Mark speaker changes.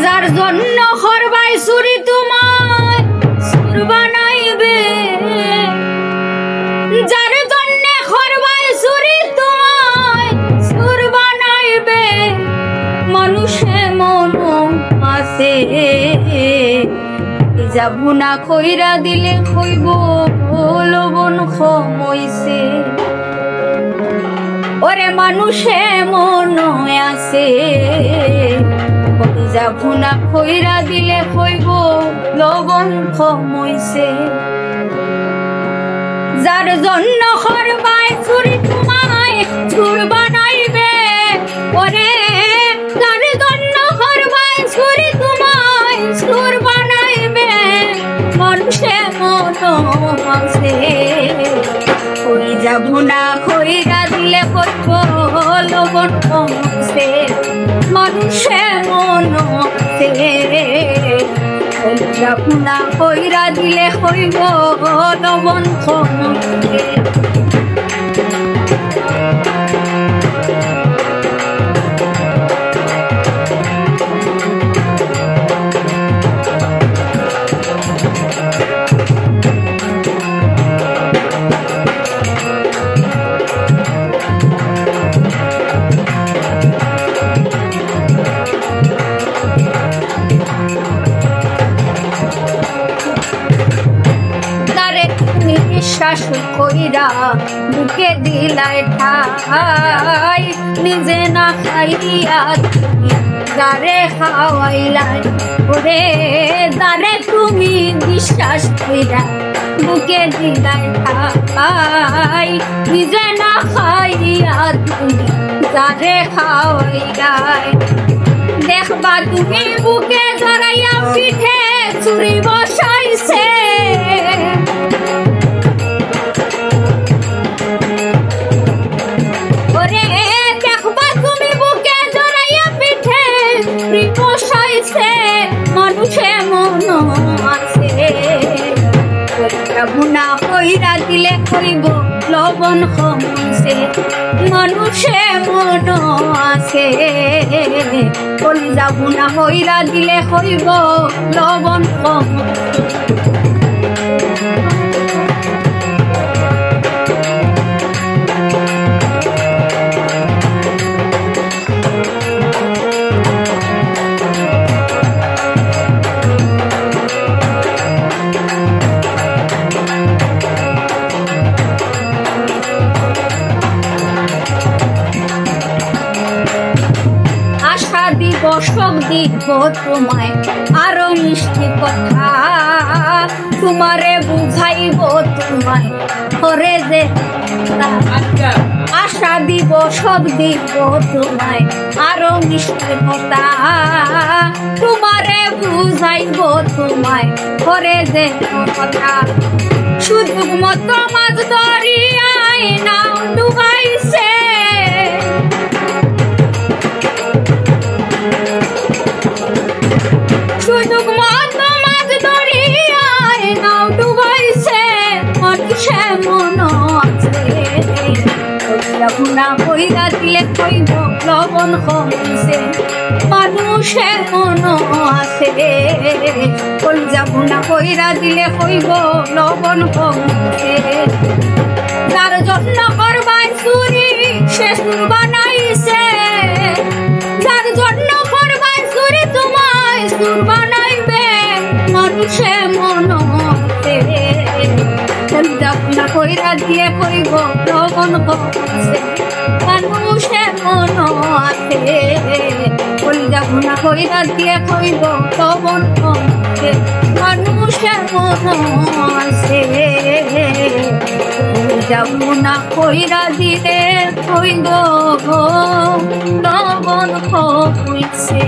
Speaker 1: যার জন্য করবাই চুরি তোমায় সুর বানাইবে, যার জন্য করবাই চুরি তোমায় সুর বানাইবে। মানুষে মন আছে যাবো না কইরা দিলে কইব লবণ খমইছে। ওরে মানুষে মন আছে যাবো না কইরা দিলে কইব লবণ খমইছে। যার জন্য করবাই চুরি তোমায় সুর বানাইবে, ওরে যার জন্য করবাই চুরি তোমায় সুর বানাইবে। মানুষে মন আছে কই যাবো না কইরা দিলে কইব লবণ খমইছে। মানুষে মন আছে কই যাবো না কইরা দিলে কইব লবণ খমইছে। বিশ্বাস কইরা বুকে দিলাই ঠাই, নিজে না খাইয়া যারে খাওয়াইলাই। ওরে যারে তুমি বিশ্বাস কইরা বুকে দিলাই ঠাই, নিজে না খাইয়া তুমি যারে খাওয়াইলাই। দেখবা তুমি বুকে জড়াইয়া পিঠে চুরি বসাইছে। মানুষে মন আছে যাবো না কইরা দিলে কইব লবণ খমইছে। মানুষে মন আছে কই যাবো না কইরা দিলে কইব লবণ খমইছে। সব দিব তোমায় আরো মিষ্টি কথা, তোমারে বুঝাইব তোমায় করে যে আশা দিব সব দিব তোমায় আরো মিষ্টি কথা, তোমারে বুঝাইব তোমায় করে যে কথা। শুধু মতো মাছ দরিয়ায় নাও ডুবাইছে, শুধু মত মাছ দরিয়ায় নাও ডুবাইছে। মানুষে মন আছে যাবো না কইরা দিলে কইব লবণ খমইছে। মানুষে মন আছে কই যাবো না কইরা দিলে কইব লবণ খমইছে। যার জন্য করবাই চুরি সে সুর বানাইছে, যার জন্য করবাই চুরি তোমায় সুর বানাইবে। মানুষে মন আছে যাবো না কইরা দিয়ে কইব লবণ খমইছে। মানুষে মন আছে কই যাবো না কইরা দিয়ে কইব লবণ খমইছে। মানুষে মন আছে যাবো না কইরা দিলে কইব লবণ খমইছে।